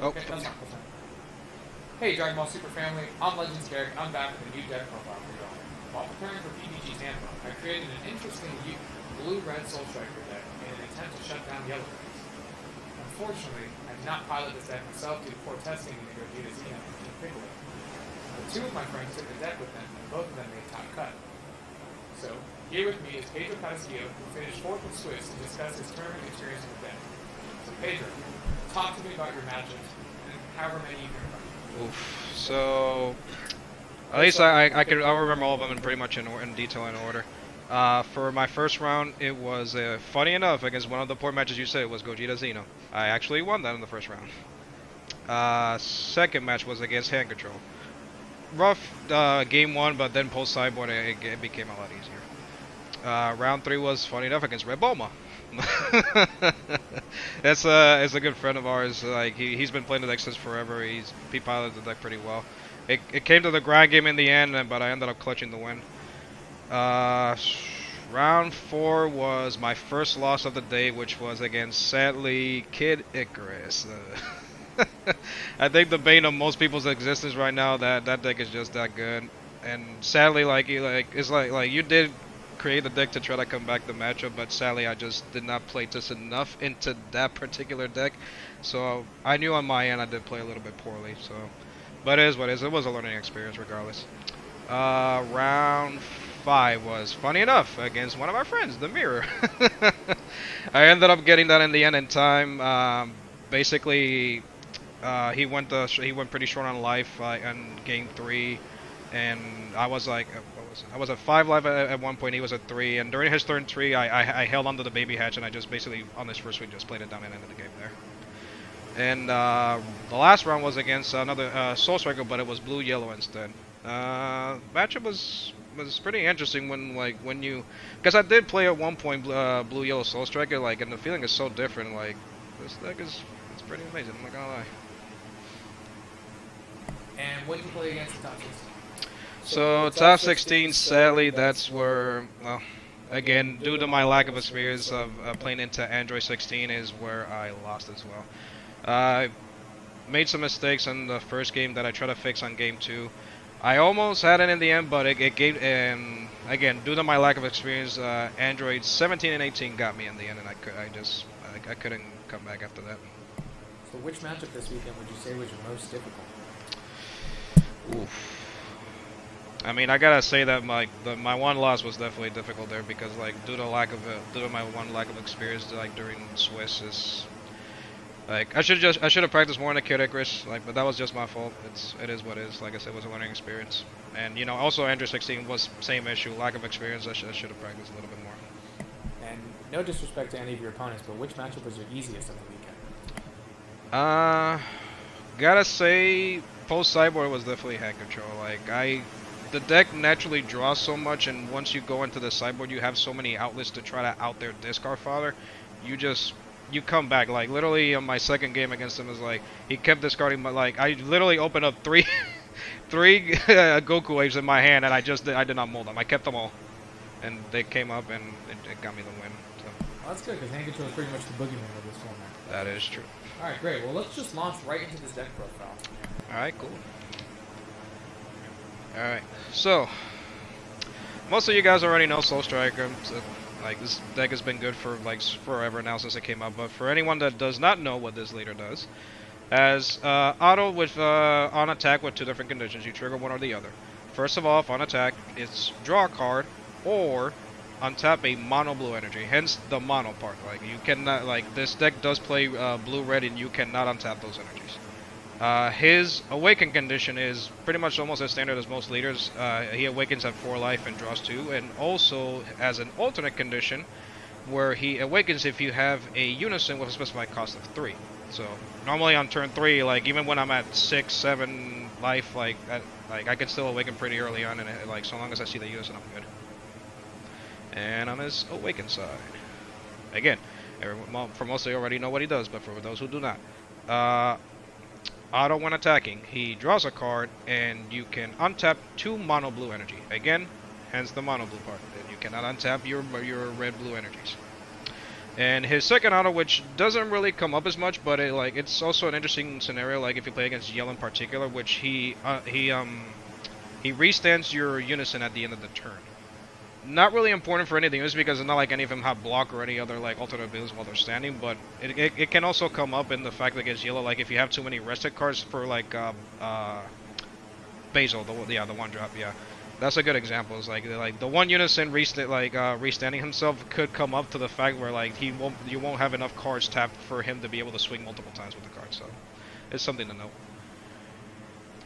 Oh. Okay, that's fine. Hey, Dragon Ball Super family, I'm Legends Derek, and I'm back with a new deck profile for y'all. While preparing for PPG TAMPA, I created an interesting blue-red Soul Striker deck in an attempt to shut down yellow decks. Unfortunately, I did not pilot this deck myself due to poor testing in the Gogeta Xeno and Piccolo. But two of my friends took the deck with them, and both of them made top cut. So, here with me is Pedro Carrasquilo, who finished 4th in Swiss, to discuss his tournament experience with the deck. So Pedro, talk to me about your matchups, and however many you can remember. Oof. So, at least I'll remember all of them in pretty much in detail and order. For my first round, it was funny enough against one of the poor matches you said. It was Gogeta Xeno. I actually won that in the first round. Second match was against Hand Control. Rough game one, but then post sideboard it became a lot easier. Round three was funny enough against Red Bulma. It's a good friend of ours. Like he's been playing the deck since forever. He piloted the deck pretty well. It came to the grind game in the end, but I ended up clutching the win. Round four was my first loss of the day, which was against sadly Kid Icarus. I think the bane of most people's existence right now. That deck is just that good, and sadly, it's like you did create the deck to try to come back the matchup, but sadly I just did not play just enough into that particular deck. So I knew on my end I did play a little bit poorly. So, but it is what it is. It was a learning experience regardless. Round five was funny enough against one of our friends, the Mirror. I ended up getting that in the end in time. Basically, he went pretty short on life in game three, and I was like, I was at 5 life at one point. He was at 3, and during his turn 3, I held onto the baby hatch, and I just basically on this first swing just played it down and ended the game there. And the last round was against another Soul Striker, but it was blue yellow instead. Matchup was pretty interesting when you, because I did play at one point blue yellow Soul Striker, and the feeling is so different. Like this deck it's pretty amazing. I'm not gonna lie. And what did you play against the top 16? So top 16, sadly, that's where, well, again, due to my lack of experience of playing into Android 16, is where I lost as well. I made some mistakes in the first game that I tried to fix on game 2. I almost had it in the end, but it gave, again, due to my lack of experience, Android 17 and 18 got me in the end, and I couldn't come back after that. So which matchup this weekend would you say was your most difficult? Oof. I mean, I gotta say that my one loss was definitely difficult there because due to my one lack of experience during Swiss is I should have practiced more in the Kid Icarus, but that was just my fault. It is what it is. Like I said, it was a learning experience, and also Android 16 was same issue, lack of experience. I should have practiced a little bit more. And no disrespect to any of your opponents, but which matchup was your easiest of the weekend? Gotta say post sideboard was definitely hand control. The deck naturally draws so much, and once you go into the sideboard, you have so many outlets to try to out their discard fodder. You come back. Literally on my second game against him is he kept discarding, but I literally opened up three Goku waves in my hand, and I did not mold them. I kept them all, and they came up, and it got me the win. So. Well, that's good because hand control is pretty much the boogeyman of this format. That is true. All right, great. Well, let's just launch right into this deck profile. All right, cool. Alright, so most of you guys already know Soul Striker. So, this deck has been good for forever now since it came out. But for anyone that does not know what this leader does, as auto with on attack with 2 different conditions, you trigger one or the other. First of all, on attack, it's draw a card or untap a mono blue energy. Hence the mono part. You cannot this deck does play blue red, and you cannot untap those energies. His awaken condition is pretty much almost as standard as most leaders. He awakens at 4 life and draws 2, and also has an alternate condition where he awakens if you have a Unison with a specified cost of 3. So normally on turn 3, even when I'm at 6, 7 life, I can still awaken pretty early on, and so long as I see the Unison, I'm good. And on his awaken side, again, for most of you already know what he does, but for those who do not, auto when attacking, he draws a card, and you can untap 2 mono blue energy. Again, hence the mono blue part. And you cannot untap your red blue energies. And his second auto, which doesn't really come up as much, but it's also an interesting scenario. Like if you play against yellow in particular, which he restands your Unison at the end of the turn. Not really important for anything, just because it's not like any of them have block or any other like alternate abilities while they're standing. But it can also come up in the fact that against yellow, like if you have too many rested cards for like Basil, the one drop, yeah. That's a good example. It's like the one Unison restanding himself could come up to the fact where like you won't have enough cards tapped for him to be able to swing multiple times with the card. So it's something to note.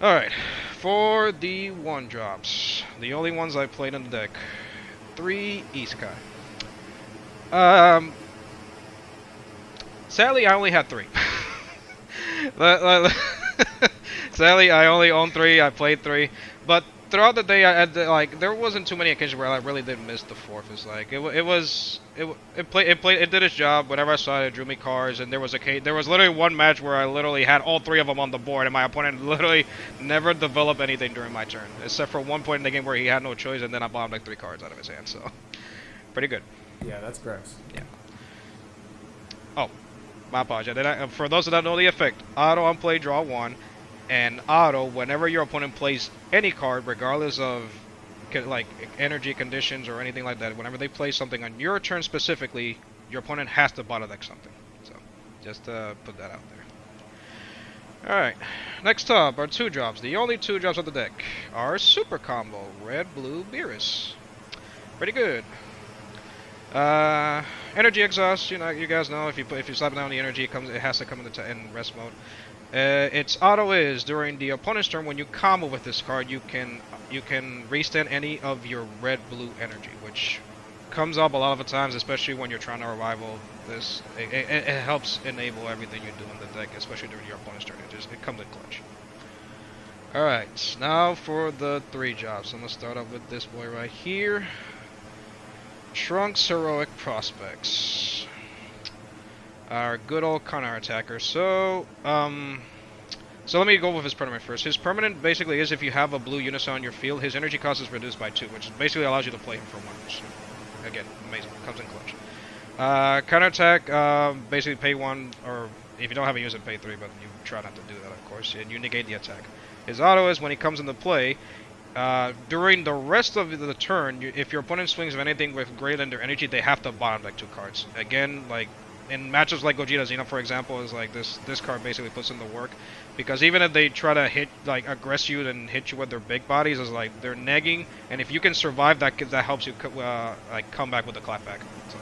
All right, for the one drops, the only ones I played in the deck, 3 Isekai. Sadly, I only had 3. Sadly, I only own 3. I played 3, but throughout the day, there wasn't too many occasions where I really did miss the 4th. It's like it did its job. Whenever I saw it, it drew me cards, and there was literally one match where I literally had all 3 of them on the board, and my opponent literally never developed anything during my turn, except for one point in the game where he had no choice, and then I bombed like 3 cards out of his hand. So, pretty good. Yeah, that's gross. Yeah. Oh, my apologies. For those that don't know the effect, auto on play, draw 1. And auto, whenever your opponent plays any card, regardless of like energy conditions or anything like that, whenever they play something on your turn specifically, your opponent has to bottom deck something. So, just put that out there. Alright, next up are 2 drops. The only 2 drops of the deck are Super Combo, Red, Blue, Beerus. Pretty good. Energy exhaust, you guys know if you slap down the energy, it has to come in rest mode. Its auto is during the opponent's turn when you combo with this card, you can restand any of your red-blue energy, which comes up a lot of the times, especially when you're trying to revival this. It helps enable everything you do in the deck, especially during your opponent's turn. It comes in clutch. All right, now for the 3 jobs. I'm gonna start off with this boy right here. Trunks Heroic Prospects. Our good old counter attacker. So let me go with his permanent first. His permanent basically is if you have a blue Unison on your field, his energy cost is reduced by 2, which basically allows you to play him for 1. So, again, amazing. Comes in clutch. Counter attack, basically pay 1, or if you don't have a user, pay 3, but you try not to do that, of course, and you negate the attack. His auto is when he comes into play, during the rest of the turn, if your opponent swings of anything with greater than their energy, they have to bottom deck 2 cards. Again, like in matchups like Gogeta Xeno, for example, is like this card basically puts in the work, because even if they try to aggress you and hit you with their big bodies, is like they're negging, and if you can survive that, helps you come back with a clapback. So,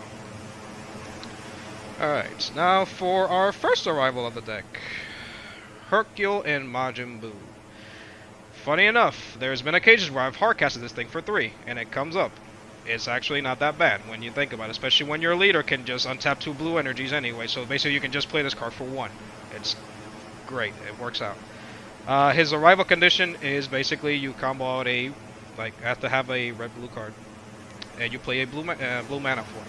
all right, now for our first arrival of the deck, Hercule and Majin Buu. Funny enough, there's been occasions where I've hardcasted this thing for 3, and it comes up. It's actually not that bad when you think about it, especially when your leader can just untap 2 blue energies anyway, so basically you can just play this card for 1. It's great, it works out. His arrival condition is basically you combo out have to have a red-blue card, and you play a blue mana for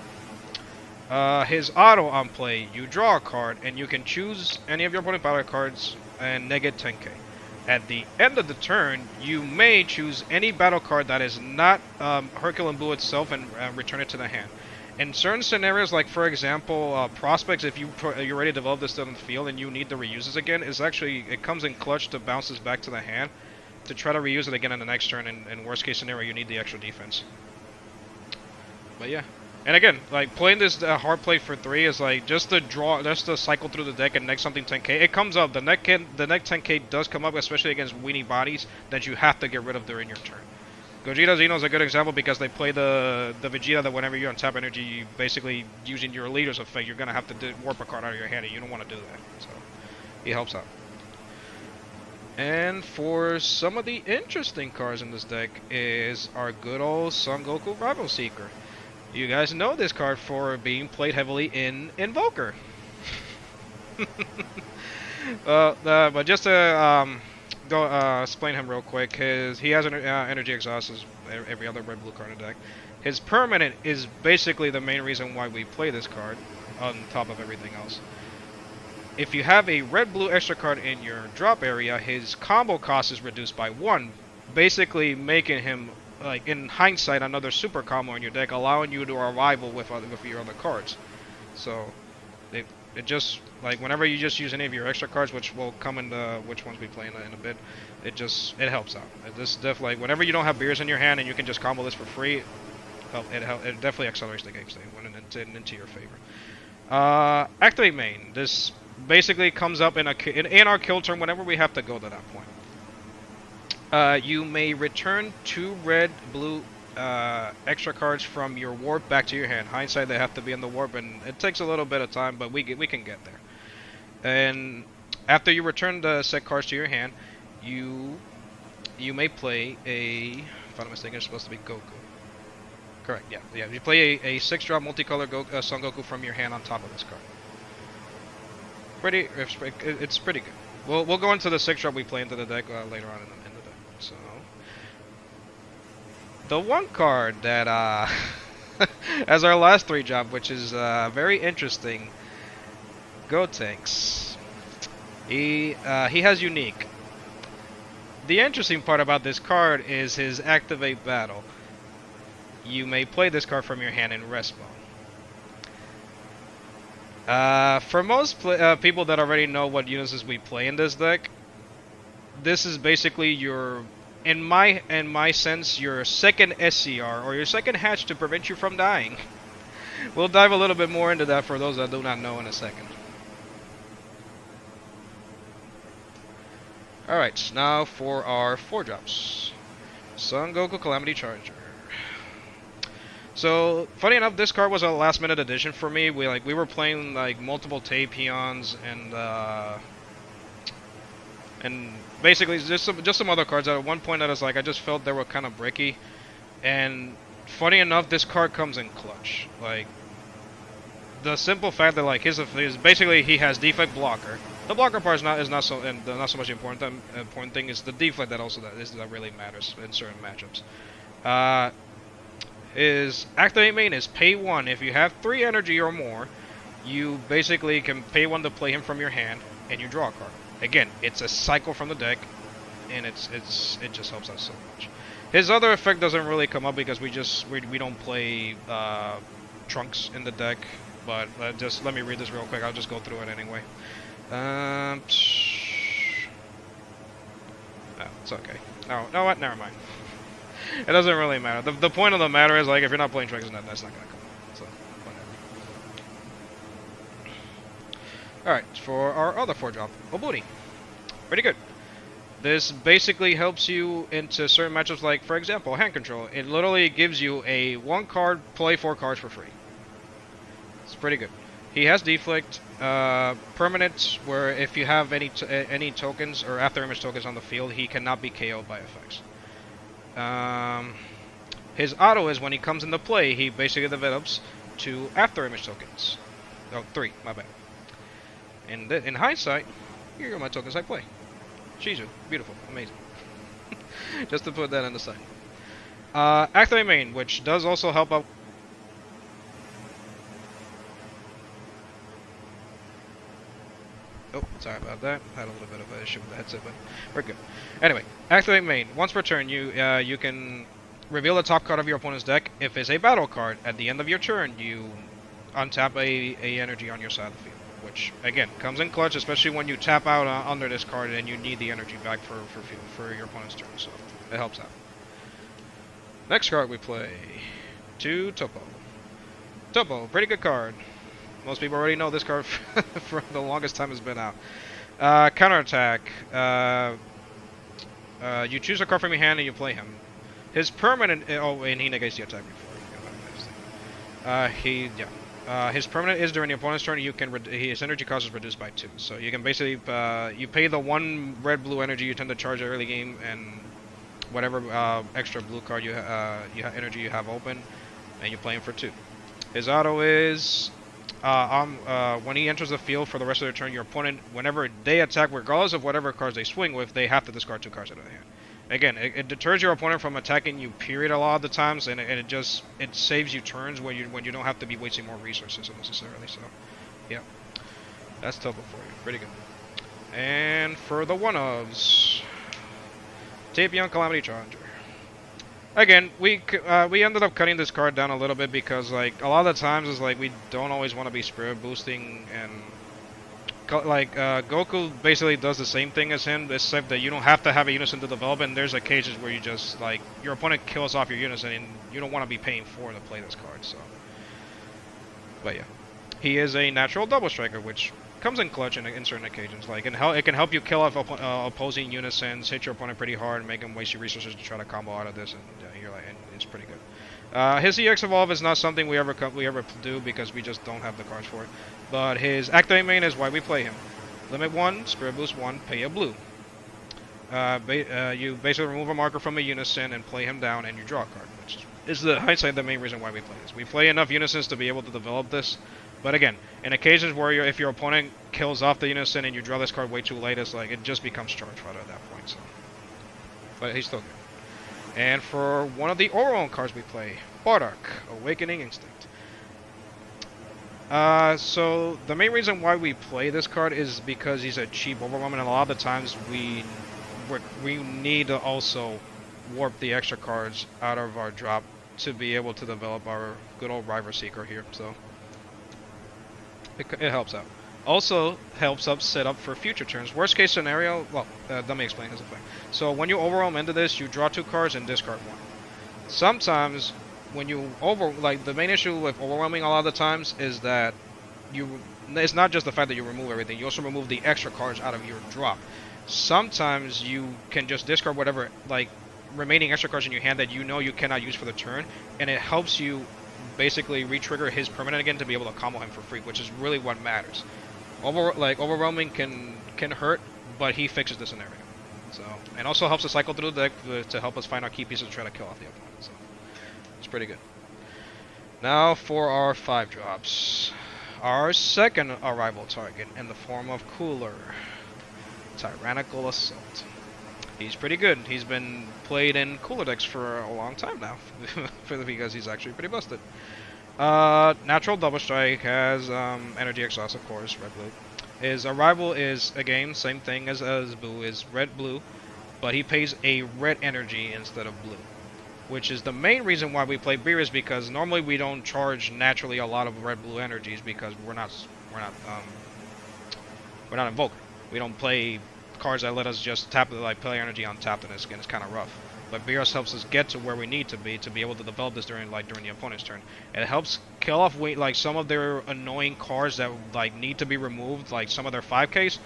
it. His auto on play, you draw a card, and you can choose any of your opponent's battle cards and negate 10k. At the end of the turn, you may choose any battle card that is not Hercule and Buu itself and return it to the hand. In certain scenarios, like for example, Prospects, if you're ready to develop this on the field and you need to reuse this again, it comes in clutch to bounce this back to the hand to try to reuse it again in the next turn. In worst case scenario, you need the extra defense. But yeah. And again, like playing this hard play for 3 is like just to cycle through the deck and next something 10k. It comes up. The next 10k does come up, especially against weenie bodies that you have to get rid of during your turn. Gogeta Xeno is a good example because they play the Vegeta that whenever you untap energy, you basically using your leader's effect, you're gonna have to warp a card out of your hand, and you don't want to do that. So he helps out. And for some of the interesting cards in this deck is our good old Son Goku Rival Seeker. You guys know this card for being played heavily in Invoker. But just to explain him real quick, he has an energy exhaust as every other red-blue card in the deck. His permanent is basically the main reason why we play this card, on top of everything else. If you have a red-blue extra card in your drop area, his combo cost is reduced by 1, basically making him, like in hindsight, another super combo in your deck, allowing you to rival with your other cards. So it just like whenever you just use any of your extra cards, which will come in the which ones we play in a bit, it helps out. This definitely whenever you don't have beers in your hand and you can just combo this for free, it definitely accelerates the game state when into your favor. Activate main. This basically comes up in our kill turn whenever we have to go to that point. You may return 2 red, blue extra cards from your warp back to your hand. Hindsight, they have to be in the warp, and it takes a little bit of time, but we can get there. And after you return the set cards to your hand, you may play a. If I'm not mistaken, it's supposed to be Goku. Correct. Yeah. You play a 6-drop multicolor Son Goku from your hand on top of this card. It's pretty good. We'll go into the 6-drop we play into the deck later on in the deck. So the one card that as our last 3-drop, which is very interesting, Gotenks. He has unique. The interesting part about this card is his activate battle. You may play this card from your hand in rest mode. For most people that already know what Unisons we play in this deck, this is basically your, in my sense, your second SCR or your second hatch to prevent you from dying. We'll dive a little bit more into that for those that do not know in a second. Alright, now for our 4-drops. Son Goku Calamity Charger. So, funny enough, this card was a last-minute addition for me. We were playing like multiple peons and basically just some other cards. At one point, I just felt they were kind of bricky, and funny enough, this card comes in clutch. Like the simple fact that his basically he has defect blocker. The blocker part is not so much important. The important thing is the defect that really matters in certain matchups. His activate main is pay 1. If you have 3 energy or more, you basically can pay 1 to play him from your hand, and you draw a card. Again, it's a cycle from the deck, and it just helps us so much. His other effect doesn't really come up because we don't play Trunks in the deck. But just let me read this real quick. I'll just go through it anyway. Oh, it's okay. Oh, no, what? Never mind. It doesn't really matter. The point of the matter is, if you're not playing Trunks, that's not gonna come up. So, whatever. Alright, for our other 4-drop, Oburi. Pretty good. This basically helps you into certain matchups, like, for example, hand control. It literally gives you a 1-card, play 4 cards for free. It's pretty good. He has deflect, permanents, where if you have any tokens or after image tokens on the field, he cannot be KO'd by effects. His auto is when he comes into play, he basically develops 2 after image tokens. Oh, 3, my bad. And in hindsight, here are my tokens I play. Shizu, beautiful, amazing. Just to put that on the side. Activate main, which does also help out. Oh, sorry about that. Had a little bit of an issue with the headset, but we're good. Anyway, activate main. Once per turn, you can reveal the top card of your opponent's deck. If it's a battle card, at the end of your turn, you untap a energy on your side of the field, which again comes in clutch, especially when you tap out under this card and you need the energy back for your opponent's turn. So it helps out. Next card we play, 2 Topo. Topo, pretty good card. Most people already know this card for the longest time it's been out. Counterattack. You choose a card from your hand and you play him. His permanent. Oh, and he negates the attack before. His permanent is during the opponent's turn. His energy cost is reduced by 2. So you can basically you pay the 1 red-blue energy you tend to charge early game, and whatever extra blue card energy you have open, and you play him for 2. His auto is. When he enters the field for the rest of their turn, your opponent, whenever they attack, regardless of whatever cards they swing with, they have to discard 2 cards out of their hand. Again, it deters your opponent from attacking you, period, a lot of the times, and it saves you turns when you don't have to be wasting more resources unnecessarily. So, yeah, that's Topo for you. Pretty good. And for the one-ofs, Tapion Calamity Challenger. Again, we ended up cutting this card down a little bit because like a lot of the times is like we don't always want to be spirit boosting and Goku basically does the same thing as him, except that you don't have to have a Unison to develop, and there's occasions where you just like your opponent kills off your Unison and you don't want to be paying 4 to play this card. So, but yeah, he is a natural double striker, which comes in clutch in certain occasions. Like it can help you kill off opposing Unisons, hit your opponent pretty hard, and make him waste your resources to try to combo out of this, and you're like, and it's pretty good. His EX Evolve is not something we ever do because we just don't have the cards for it. But his Activate main is why we play him. Limit 1, Spirit Boost 1, pay a blue. You basically remove a marker from a Unison and play him down, and you draw a card, which is the hindsight the main reason why we play this. We play enough Unisons to be able to develop this, but again, in occasions where if your opponent kills off the Unison and you draw this card way too late, it's like it just becomes charge fodder at that point. So, but he's still good. And for one of the Oron cards we play, Bardock, Awakening Instinct. So the main reason why we play this card is because he's a cheap overwhelm, and a lot of the times we need to also warp the extra cards out of our drop to be able to develop our good old Rival Seeker here. So it helps out. Also helps us set up for future turns. Worst case scenario, well, let me explain his effect. So when you overwhelm into this, you draw 2 cards and discard 1. Sometimes when you the main issue with overwhelming a lot of the times is that it's not just the fact that you remove everything, you also remove the extra cards out of your drop. Sometimes you can just discard whatever remaining extra cards in your hand that you know you cannot use for the turn, and it helps you basically re-trigger his permanent again to be able to combo him for free, which is really what matters. Overwhelming can hurt, but he fixes the scenario. So, and also helps us cycle through the deck to help us find our key pieces to try to kill off the opponent. So it's pretty good. Now for our 5 drops. Our second arrival target in the form of Cooler. Tyrannical Assault. He's pretty good. He's been played in Cooler decks for a long time now, because he's actually pretty busted. Natural Double Strike has Energy Exhaust, of course, red-blue. His arrival is, again, same thing as Boo, is red-blue, but he pays a red energy instead of blue. Which is the main reason why we play Beerus, because normally we don't charge naturally a lot of red-blue energies because we're not Invoker. We don't play cards that let us just play energy on tap, and it's kind of rough. But Beerus helps us get to where we need to be able to develop this during the opponent's turn. It helps kill off some of their annoying cards that need to be removed, like some of their 5Ks.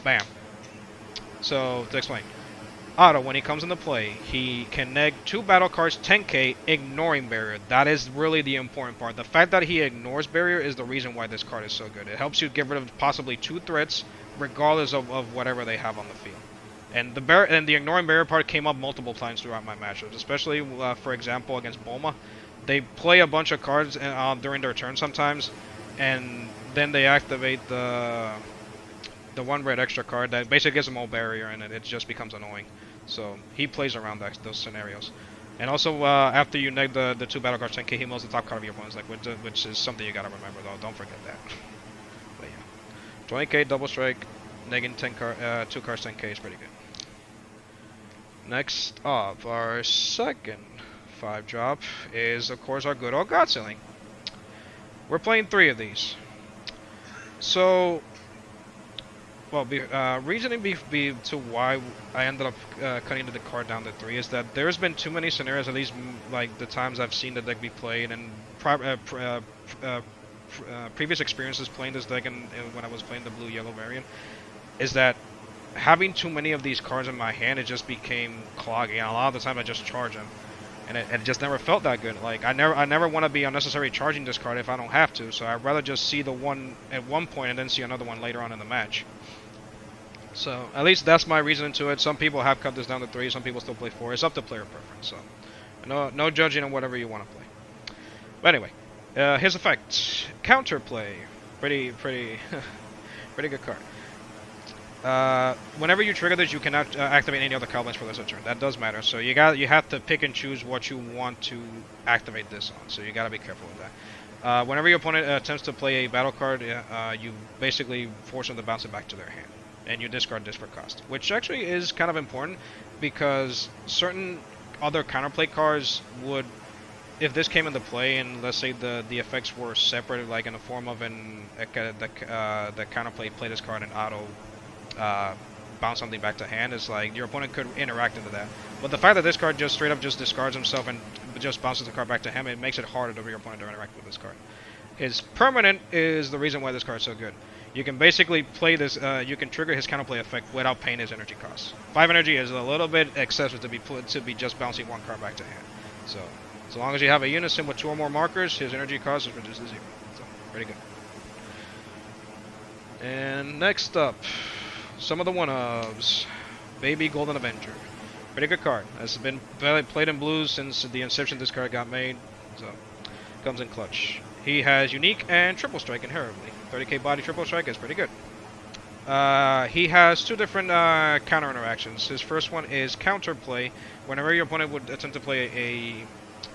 Bam. So to explain, Otto, when he comes into play, he can neg 2 battle cards 10k, ignoring barrier. That is really the important part. The fact that he ignores barrier is the reason why this card is so good. It helps you get rid of possibly 2 threats, regardless of whatever they have on the field. And the ignoring barrier part came up multiple times throughout my matchups, especially for example against Bulma. They play a bunch of cards during their turn sometimes, and then they activate the 1 red extra card that basically gives them all barrier, and it just becomes annoying. So he plays around those scenarios. And also after you neg the 2 battle cards 10k, he mills the top card of your opponent's deck, which is something you gotta remember though. Don't forget that. But yeah, 20k double strike, negging 2 cards 10k is pretty good. Next up, our second 5 drop is of course our good old God Sealing. We're playing 3 of these. So, well, reasoning to why I ended up cutting the card down to 3 is that there's been too many scenarios, at least the times I've seen the deck be played, and previous experiences playing this deck and when I was playing the blue-yellow variant, is that having too many of these cards in my hand, it just became cloggy, and a lot of the time I just charge them, and it just never felt that good. Like I never want to be unnecessarily charging this card if I don't have to, so I'd rather just see the one at one point and then see another one later on in the match. So at least that's my reasoning to it. Some people have cut this down to 3, some people still play 4. It's up to player preference, so no judging on whatever you want to play. But anyway, his effect, counterplay, pretty pretty good card. Whenever you trigger this, you cannot activate any other card for this turn. That does matter. So you have to pick and choose what you want to activate this on. So you gotta be careful with that. Whenever your opponent attempts to play a battle card, you basically force them to bounce it back to their hand, and you discard this for cost, which actually is kind of important because certain other counterplay cards would, if this came into play and let's say the effects were separated, like in the form of the counterplay play this card and auto bounce something back to hand, is like your opponent could interact into that. But the fact that this card just straight up just discards himself and just bounces the card back to him, it makes it harder for your opponent to interact with this card. His permanent is the reason why this card is so good. You can basically play this, you can trigger his counterplay effect without paying his energy costs. 5 energy is a little bit excessive to be just bouncing one card back to hand. So, as long as you have a Unison with 2 or more markers, his energy cost is reduced to 0. So, pretty good. And next up, some of the one-ofs. Baby Golden Avenger. Pretty good card. Has been played in blues since the inception this card got made. So, comes in clutch. He has unique and triple strike inherently. 30k body triple strike is pretty good. He has 2 different counter interactions. His first one is counterplay. Whenever your opponent would attempt to play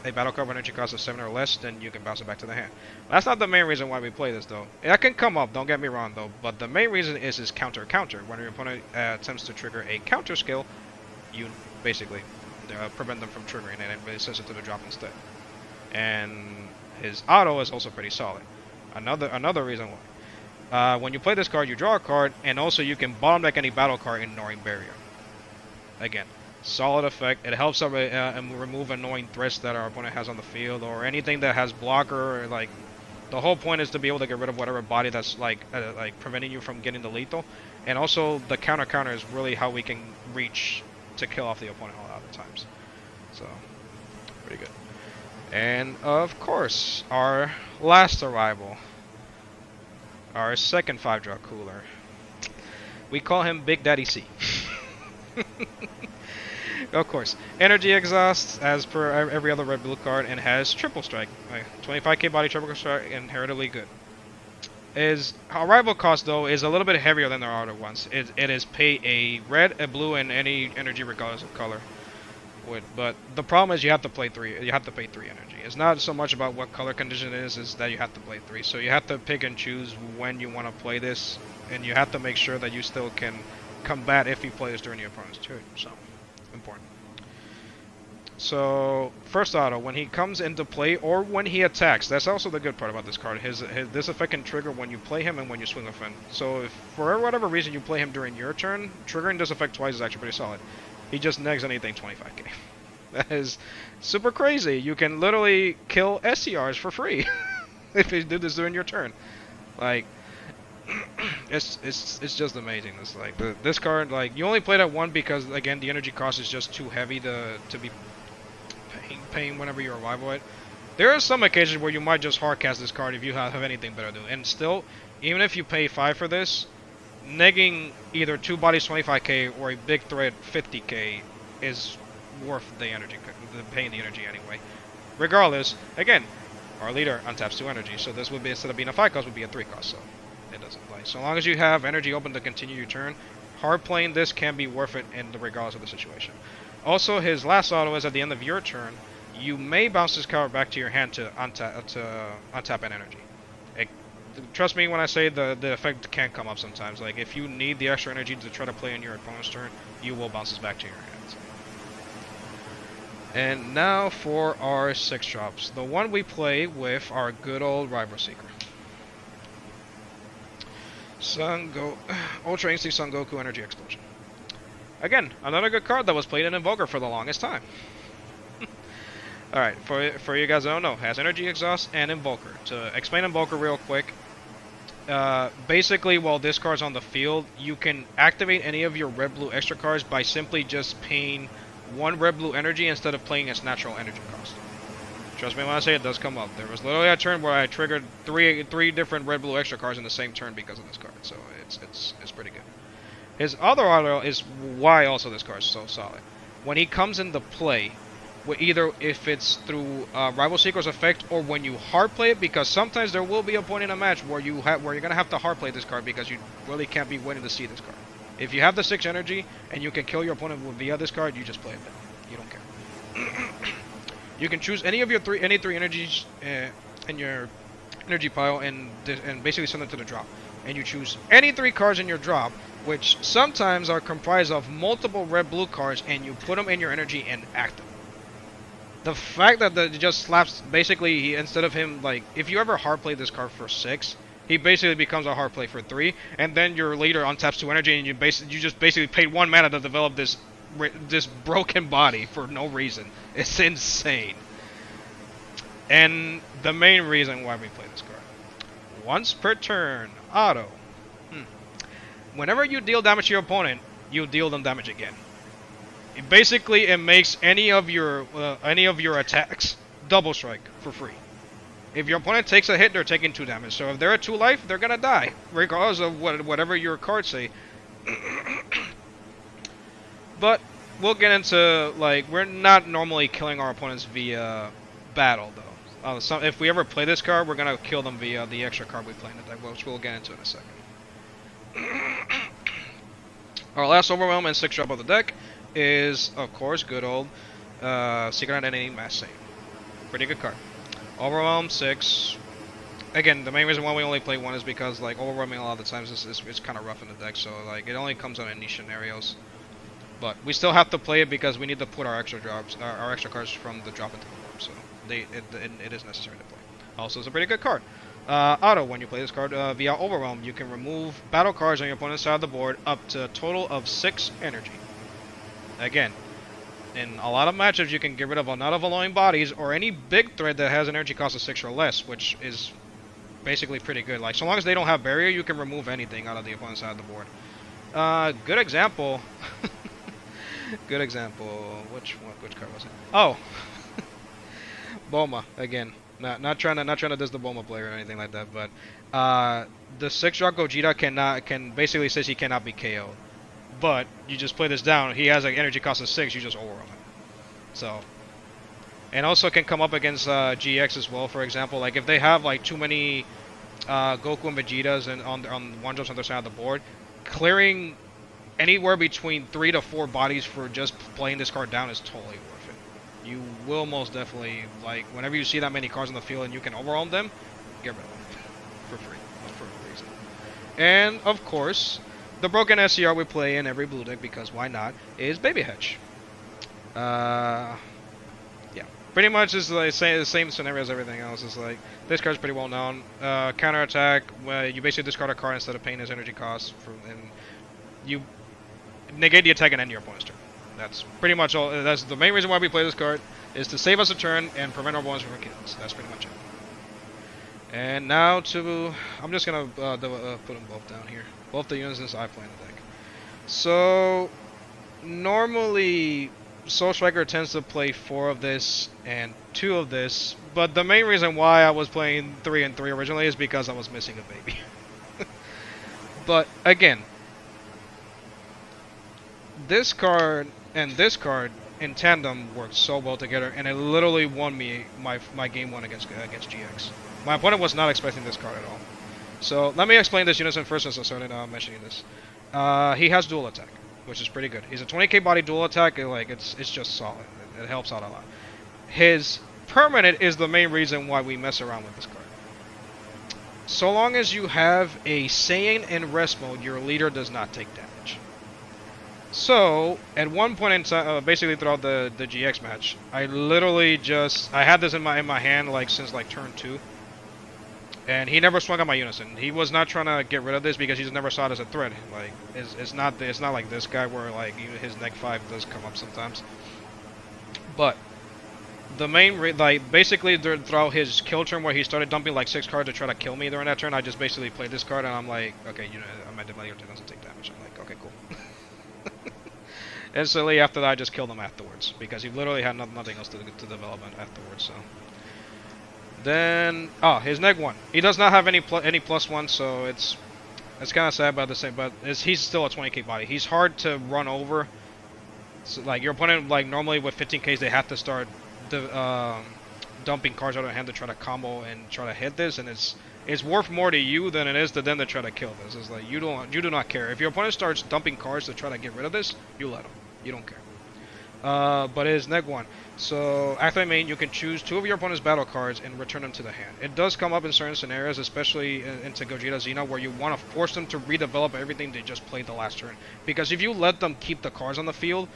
a battle card with energy cost of 7 or less, then you can bounce it back to the hand. That's not the main reason why we play this though. That can come up, don't get me wrong though, but the main reason is his counter. When your opponent attempts to trigger a counter skill, you basically prevent them from triggering it and it sends it to the drop instead. And his auto is also pretty solid. Another reason why. When you play this card, you draw a card, and also you can bottom deck any battle card ignoring barrier. Again, solid effect. It helps remove annoying threats that our opponent has on the field, or anything that has blocker. Or like, the whole point is to be able to get rid of whatever body that's like preventing you from getting the lethal. And also, the counter is really how we can reach to kill off the opponent a lot of the times. So, pretty good. And of course, our last arrival, our second 5-drop cooler. We call him Big Daddy C. Of course, energy exhaust as per every other red blue card, and has triple strike. 25k body triple strike, inherently good. His arrival cost though is a little bit heavier than their other ones. It is pay a red, a blue, and any energy regardless of color. But the problem is you have to play 3. You have to pay 3 energy. It's not so much about what color condition it is that you have to play 3. So you have to pick and choose when you want to play this, and you have to make sure that you still can combat if he plays during your opponent's turn. So important. So first auto, when he comes into play or when he attacks, that's also the good part about this card. This effect can trigger when you play him and when you swing with him. So if for whatever reason you play him during your turn, triggering this effect twice is actually pretty solid. He just negs anything 25k. That is super crazy. You can literally kill SCRs for free if you do this during your turn. Like, it's just amazing. It's like this card, like, you only play that one because again the energy cost is just too heavy to be paying whenever you arrival it. There are some occasions where you might just hardcast this card if you have anything better to do. And still, even if you pay 5 for this, negging either 2 bodies 25k or a big threat 50k is worth the energy, paying the energy anyway. Regardless, again, our leader untaps 2 energy, so this would be, instead of being a 5 cost, would be a 3 cost, so it doesn't play. So long as you have energy open to continue your turn, hard playing this can be worth it regardless of the situation. Also, his last auto is at the end of your turn, you may bounce this card back to your hand to untap an energy. Trust me when I say the effect can come up sometimes. Like, if you need the extra energy to try to play on your opponent's turn, you will bounce this back to your hands. And now for our 6-drops. The one we play with our good old Rival Seeker. Ultra Instinct Son Goku Energy Explosion. Again, another good card that was played in Invoker for the longest time. Alright, for you guys that don't know, has Energy Exhaust and Invoker. To explain Invoker real quick, basically while this card's on the field, you can activate any of your red-blue extra cards by simply just paying 1 red-blue energy instead of playing its natural energy cost. Trust me when I say it does come up. There was literally a turn where I triggered three different red-blue extra cards in the same turn because of this card, so it's pretty good. His other auto is why also this card is so solid. When he comes into play, either if it's through Rival Seeker's effect or when you hard play it, because sometimes there will be a point in a match where you're gonna have to hard play this card because you really can't be waiting to see this card. If you have the 6 energy and you can kill your opponent via this card, you just play it then. You don't care. You can choose any of your any three energies in your energy pile and basically send them to the drop. And you choose any 3 cards in your drop, which sometimes are comprised of multiple red-blue cards, and you put them in your energy and act them. The fact that it just slaps, basically, instead of him, like, if you ever hard play this card for 6, he basically becomes a hard play for 3, and then your leader untaps 2 energy, and you just basically paid 1 mana to develop this broken body for no reason. It's insane. And the main reason why we play this card. Once per turn, auto. Whenever you deal damage to your opponent, you deal them damage again. Basically, it makes any of your attacks double strike for free. If your opponent takes a hit, they're taking 2 damage. So if they're at 2 life, they're gonna die, regardless of whatever your cards say. But we'll get into, like, we're not normally killing our opponents via battle though. If we ever play this card, we're gonna kill them via the extra card we play in the deck, which we'll get into in a second. Our last Overwhelm and 6 drop of the deck is, of course, good old Secret Identity Mass Save. Pretty good card. Overwhelm 6. Again, the main reason why we only play 1 is because, like, overwhelming a lot of the times is kind of rough in the deck, so like it only comes out in niche scenarios. But we still have to play it because we need to put our extra drops, our extra cards from the drop into the board, so it is necessary to play. Also, it's a pretty good card. Auto, when you play this card via Overwhelm, you can remove battle cards on your opponent's side of the board up to a total of 6 energy. Again, in a lot of matchups, you can get rid of a lot of annoying bodies or any big threat that has an energy cost of 6 or less, which is basically pretty good. Like, so long as they don't have barrier, you can remove anything out of the opponent's side of the board. Good example. Good example. Which card was it? Oh, Boma again. Not trying to diss the Boma player or anything like that, but the 6-drop Gogeta can basically says he cannot be KO'd. But you just play this down. He has an energy cost of 6. You just overwhelm him. So, and also can come up against GX as well. For example, like if they have like too many Goku and Vegetas and on 1-drops on their side of the board, clearing anywhere between 3 to 4 bodies for just playing this card down is totally worth it. You will most definitely, like, whenever you see that many cards on the field and you can overwhelm them, get rid of them for free, for no reason. And of course, the broken SCR we play in every blue deck, because why not, is Baby Hedge. Yeah, pretty much is like the same scenario as everything else. It's like this card's pretty well known. Counter attack, where you basically discard a card instead of paying his energy cost, and you negate the attack and end your opponent's turn. That's pretty much all. That's the main reason why we play this card, is to save us a turn and prevent our opponents from kills. That's pretty much it. And now I'm just gonna put them both down here. Both the Unisons I play in the deck. So normally Soul Striker tends to play 4 of this and 2 of this, but the main reason why I was playing 3 and 3 originally is because I was missing a baby. But again, this card and this card in tandem worked so well together, and it literally won me my game 1 against GX. My opponent was not expecting this card at all. So let me explain this Unison first since I started mentioning this. He has dual attack, which is pretty good. He's a 20k body dual attack, it's just solid. It helps out a lot. His permanent is the main reason why we mess around with this card. So long as you have a Saiyan in rest mode, your leader does not take damage. So, at one point in time, basically throughout the GX match, I literally I had this in my hand like since like turn 2. And he never swung on my Unison. He was not trying to get rid of this because he's never saw it as a threat. Like, it's not like this guy where like even his neg 5 does come up sometimes. But the main basically throughout his kill turn where he started dumping like 6 cards to try to kill me during that turn, I just basically played this card and I'm like, okay, my Demolition doesn't take damage. I'm like, okay, cool. Instantly after that, I just killed him afterwards because he literally had nothing else to develop afterwards. So. Then, his neg 1. He does not have any +1, so it's kind of sad, but he's still a 20k body. He's hard to run over. So, like, your opponent, like, normally with 15ks, they have to start dumping cards out of hand to try to combo and try to hit this, and it's worth more to you than it is to them to try to kill this. It's like, you do not care. If your opponent starts dumping cards to try to get rid of this, you let him. You don't care. But it is neg 1. So after main, you can choose 2 of your opponent's battle cards and return them to the hand. It does come up in certain scenarios, especially into Gogeta Xena, where you want to force them to redevelop everything they just played the last turn. Because if you let them keep the cards on the field,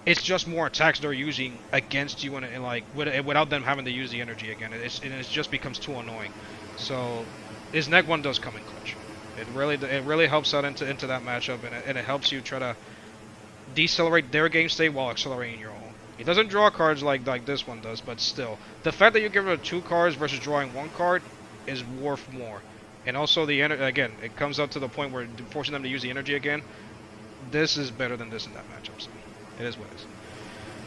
it's just more attacks they're using against you, and like without them having to use the energy again. It just becomes too annoying. So his neg one does come in clutch. It really helps out into that matchup, and it helps you try to decelerate their game state while accelerating your own. He doesn't draw cards like this one does, but still, the fact that you give him 2 cards versus drawing 1 card is worth more. And also again, it comes up to the point where forcing them to use the energy again. This is better than this in that matchup, so it is what it is.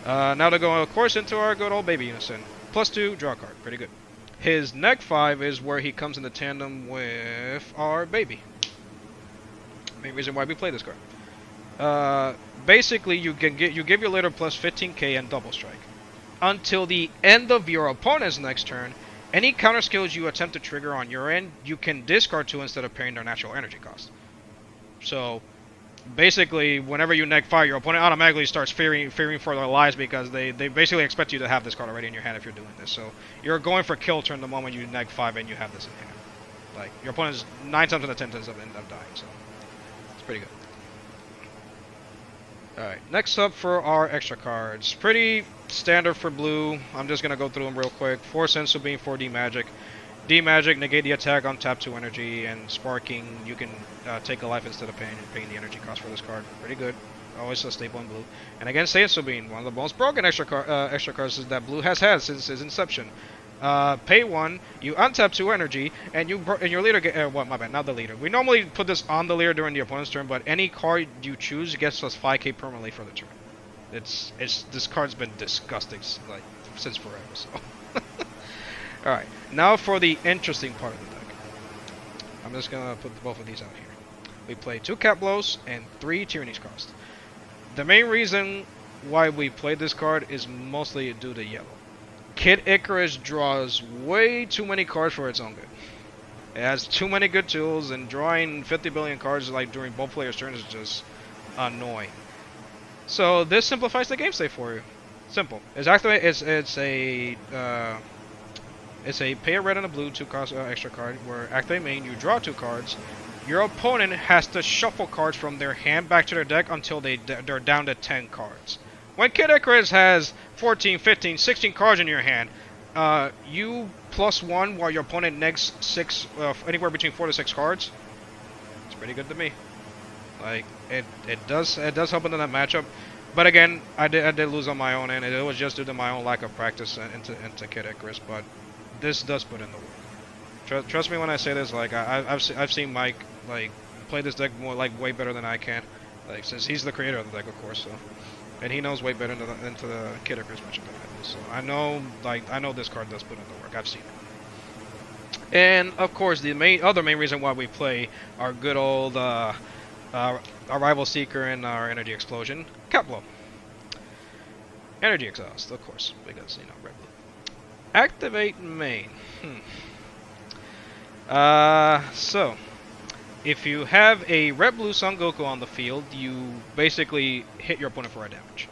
Now to go, of course, into our good old baby Unison. +2, draw a card, pretty good. His neg 5 is where he comes into tandem with our baby. Main reason why we play this card. Basically, you give your leader plus 15k and double strike. Until the end of your opponent's next turn, any counter skills you attempt to trigger on your end, you can discard 2 instead of paying their natural energy cost. So, basically, whenever you neg 5, your opponent automatically starts fearing for their lives because they basically expect you to have this card already in your hand if you're doing this. So, you're going for kill turn the moment you neg 5 and you have this in hand. Like, your opponent's 9 times out of 10 times end up dying, so it's pretty good. Alright, next up for our extra cards. Pretty standard for blue. I'm just going to go through them real quick. 4 Sensu Beam, 4 D-Magic. D-Magic, negate the attack on tap 2 energy, and Sparking, you can take a life instead of paying the energy cost for this card. Pretty good. Always a staple in blue. And again, Sensu Beam, one of the most broken extra cards that blue has had since its inception. Pay 1, you untap 2 energy, and your leader get my bad, not the leader. We normally put this on the leader during the opponent's turn, but any card you choose gets us 5k permanently for the turn. This card's been disgusting like since forever. So, all right, now for the interesting part of the deck. I'm just gonna put both of these out here. We play 2 Cat Blows and 3 Tyranny's Cost. The main reason why we played this card is mostly due to yellow. Kid Icarus draws way too many cards for its own good. It has too many good tools, and drawing 50 billion cards like during both players' turns is just annoying. So this simplifies the game state for you. Simple. It's a pay a red and a blue 2 cost extra card where activate main, you draw 2 cards. Your opponent has to shuffle cards from their hand back to their deck until they're down to 10 cards. When Kid Icarus has 14, 15, 16 cards in your hand, you +1 while your opponent negs 6, anywhere between 4 to 6 cards. It's pretty good to me. Like it does help in that matchup. But again, I did lose on my own end. It was just due to my own lack of practice into Kid Icarus. But this does put in the work. Trust me when I say this. Like I've seen Mike like play this deck way better than I can. Like since he's the creator of the deck, of course. So. And he knows way better into the Kid Icarus matchup than I do. So I know this card does put in the work. I've seen it. And of course, the other main reason why we play our good old Arrival Seeker and our Energy Explosion, Cat Blow. Energy Exhaust, of course, because red blue. Activate main. So if you have a red-blue Son Goku on the field, you basically hit your opponent for a damage.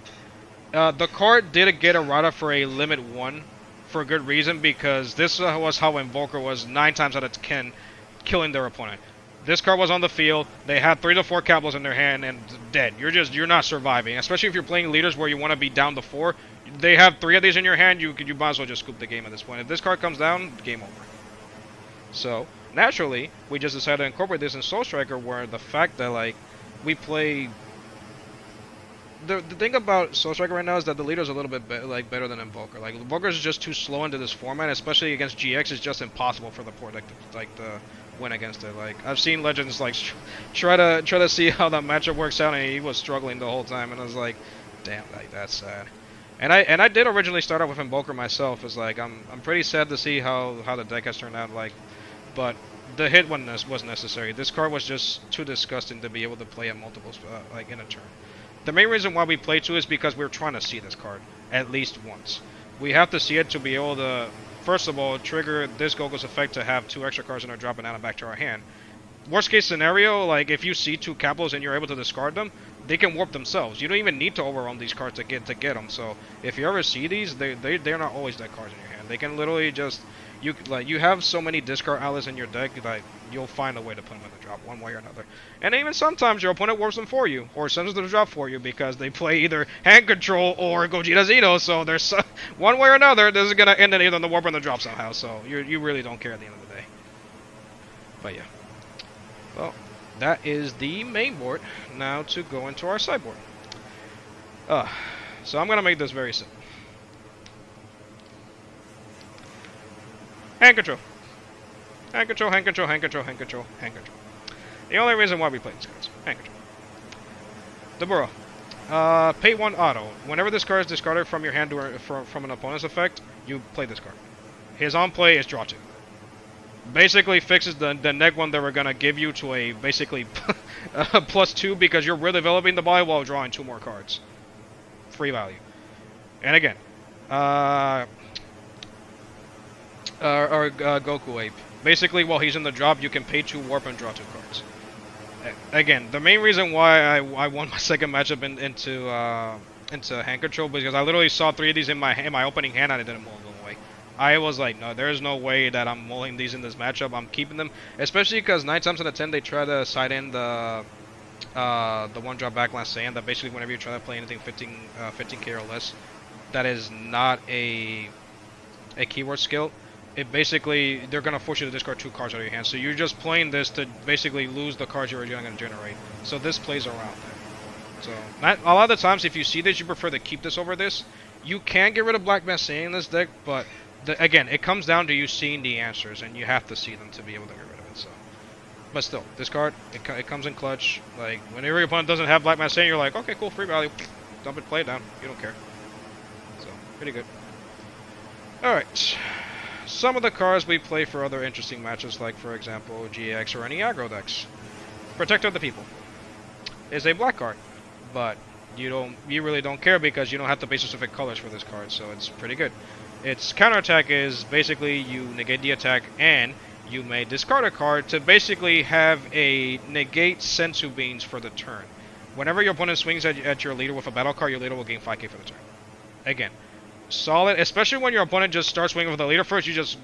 The card did get errata for a limit 1 for a good reason, because this was how Invoker was 9 times out of 10 killing their opponent. This card was on the field, they had 3 to 4 Cablos in their hand and dead. You're not surviving, especially if you're playing leaders where you want to be down to 4. They have 3 of these in your hand, you might as well just scoop the game at this point. If this card comes down, game over. So naturally, we just decided to incorporate this in Soul Striker, where the fact that we play. The thing about Soul Striker right now is that the leader is a little bit better than Invoker. Like Invoker is just too slow into this format, especially against GX. It's just impossible for the poor deck to win against it. Like I've seen Legends try to see how that matchup works out, and he was struggling the whole time, and I was like, damn, that's sad. And I did originally start out with Invoker myself. It's like I'm pretty sad to see how the deck has turned out. But the hit one was necessary. This card was just too disgusting to be able to play at multiples in a turn. The main reason why we play 2 is because we're trying to see this card at least once. We have to see it to be able to, first of all, trigger this Goku's effect to have 2 extra cards in our drop and add them back to our hand. Worst case scenario, if you see 2 Caplos and you're able to discard them, they can warp themselves. You don't even need to overrun these cards to get them. So if you ever see these, they're not always dead cards in your hand. They can literally just you have so many discard outlets in your deck you'll find a way to put them in the drop one way or another. And even sometimes your opponent warps them for you, or sends them to the drop for you because they play either hand control or Gogeta Zeno. So there's one way or another, this is gonna end in either in the warp or in the drop somehow. So you really don't care at the end of the day. But yeah, well, that is the main board. Now to go into our sideboard. So I'm gonna make this very simple. Hand control. Hand control, hand control, hand control, hand control, hand control. The only reason why we play these cards. Hand control. The Burrow. Pay 1 auto. Whenever this card is discarded from your hand from an opponent's effect, you play this card. His on play is draw 2. Basically fixes the neg one that we're going to give you to a basically +2 because you're really developing the buy while drawing 2 more cards. Free value. And again, Goku Ape. Basically, while he's in the drop, you can pay 2 warp and draw 2 cards. Again, the main reason why I won my second matchup into hand control because I literally saw 3 of these in my opening hand and I didn't mull them away. I was like, no, there's no way that I'm mulling these in this matchup. I'm keeping them, especially because 9 times out of 10 they try to side in the 1-drop Backland Sand. That basically whenever you try to play anything 15k or less, that is not a keyword skill. It basically, they're going to force you to discard 2 cards out of your hand. So you're just playing this to basically lose the cards you're going to generate. So this plays around that. So a lot of the times, if you see this, you prefer to keep this over this. You can get rid of Black Messiah in this deck, but again, it comes down to you seeing the answers, and you have to see them to be able to get rid of it. So, but still, this card, it comes in clutch. Like, whenever your opponent doesn't have Black Messiah, you're like, okay, cool, free value. Dump it, play it down. You don't care. So, pretty good. Alright. Some of the cards we play for other interesting matches, like for example GX or any aggro decks. Protector of the People is a black card, but you really don't care because you don't have to pay specific colors for this card, so it's pretty good. Its counterattack is basically you negate the attack and you may discard a card to basically have a negate Sensu Beans for the turn. Whenever your opponent swings at your leader with a battle card, your leader will gain 5k for the turn. Again, solid, especially when your opponent just starts swinging with the leader first, you just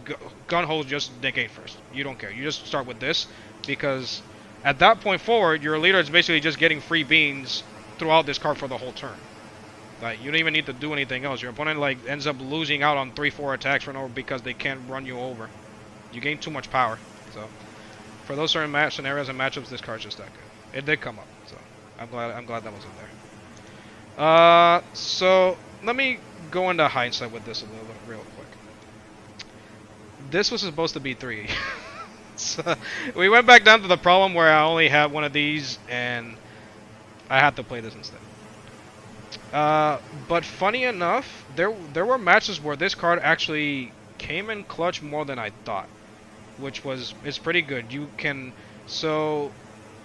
gun-ho just negate first. You don't care. You just start with this, because at that point forward, your leader is basically just getting free beans throughout this card for the whole turn. Like, you don't even need to do anything else. Your opponent like ends up losing out on 3-4 attacks for no because they can't run you over. You gain too much power. So, for those certain scenarios and matchups, this card's just that good. It did come up, so I'm glad that was in there. So let me go into hindsight with this a little bit real quick. This was supposed to be 3. So we went back down to the problem where I only had one of these and I had to play this instead. But funny enough, there were matches where this card actually came in clutch more than I thought, which is pretty good. You can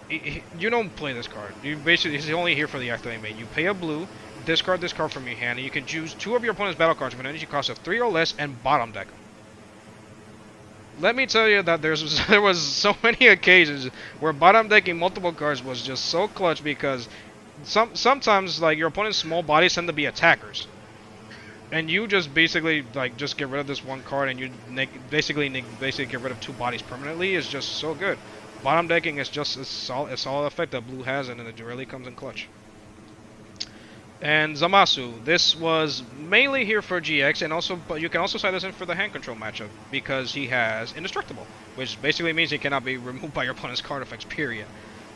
you don't play this card. You basically, he's only here for the activate main. You pay a blue, discard this card from your hand, and you can choose 2 of your opponent's battle cards with an energy cost of 3 or less and bottom deck them. Let me tell you that there was so many occasions where bottom decking multiple cards was just so clutch because sometimes like your opponent's small bodies tend to be attackers, and you just basically like just get rid of this 1 card and you basically get rid of 2 bodies permanently is just so good. Bottom decking is just a solid effect that blue has, and it really comes in clutch. And Zamasu, this was mainly here for GX, but you can also side this in for the hand control matchup because he has Indestructible, which basically means he cannot be removed by your opponent's card effects. Period.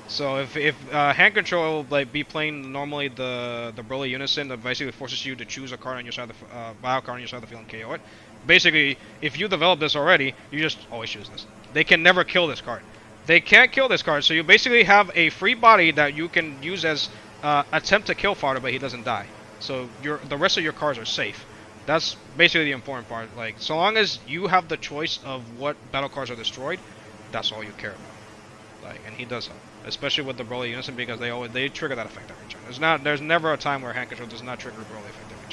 So if hand control like be playing normally the Broly Unison that basically forces you to choose a card on your side of the bio card on your side of the field and KO it. Basically, if you develop this already, you just always choose this. They can never kill this card. They can't kill this card, so you basically have a free body that you can use as attempt to kill fodder, but he doesn't die. So the rest of your cards are safe. That's basically the important part. Like, so long as you have the choice of what battle cards are destroyed, that's all you care about. Like, and he does help, especially with the Broly Unison because they trigger that effect every turn. There's never a time where hand control does not trigger Broly effect every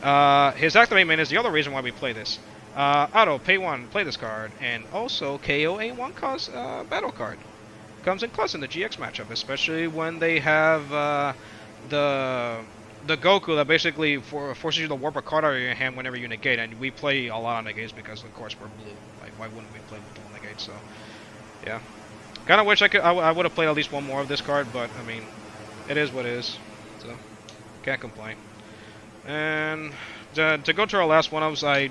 turn. His activate main is the other reason why we play this. Auto, pay 1, play this card, and also KO a 1 cost battle card. Comes in clutch in the GX matchup, especially when they have the Goku that basically forces you to warp a card out of your hand whenever you negate, and we play a lot of negates because of course we're blue. Like, why wouldn't we play multiple negates? So Yeah. Kind of wish I would have played at least one more of this card, but I mean, it is what it is. So can't complain. And to go to our last one, I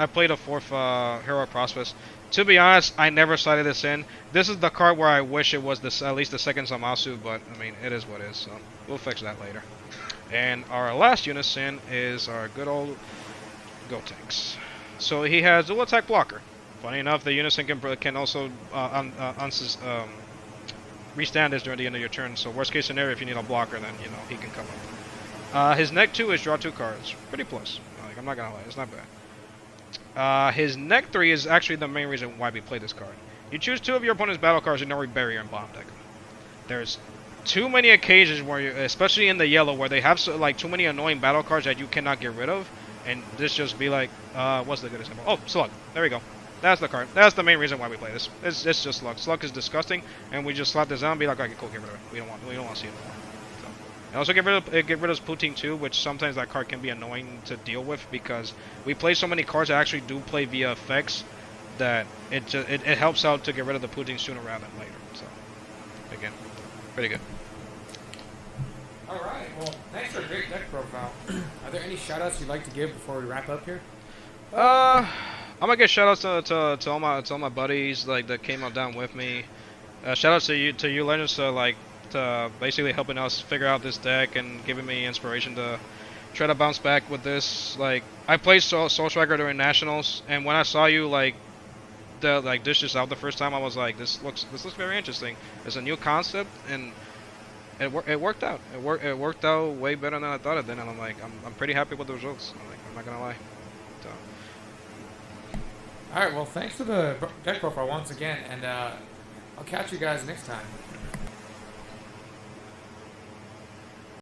played a 4th Hero Prospects. To be honest, I never cited this in. This is the card where I wish it was this at least the second Zamasu, but I mean it is what it is. So we'll fix that later. And our last Unison is our good old Gotenks. So he has dual attack blocker. Funny enough, the Unison can also restand this during the end of your turn. So worst case scenario, if you need a blocker, then you know he can come up. His neck 2 is draw 2 cards. Pretty plus. Like, I'm not gonna lie, it's not bad. His neck 3 is actually the main reason why we play this card. You choose 2 of your opponent's battle cards, ignore barrier and bottom deck. There's too many occasions where you, especially in the yellow, where they have like too many annoying battle cards that you cannot get rid of, and this just be like, what's the good example? Oh, Slug. There we go. That's the card. That's the main reason why we play this. It's just Slug. Slug is disgusting, and we just slap this down and be like, okay, cool, get rid of it. We don't want to see it anymore. So. And also get rid of Poutine too, which sometimes that card can be annoying to deal with because we play so many cards that actually do play via effects that it helps out to get rid of the Poutine sooner rather than later. So again, pretty good. All right. Well, thanks for a great deck profile. Are there any shoutouts you'd like to give before we wrap up here? I'm gonna give shoutouts to all my buddies like that came out down with me. Shoutouts to you Legends to basically helping us figure out this deck and giving me inspiration to try to bounce back with this. Like I played Soul Striker during Nationals, and when I saw you dish this out the first time, I was like, this looks very interesting. It's a new concept, and it worked out. It worked out way better than I thought it did, and I'm like, I'm pretty happy with the results. I'm not gonna lie. So. All right. Well, thanks for the deck profile once again, and I'll catch you guys next time.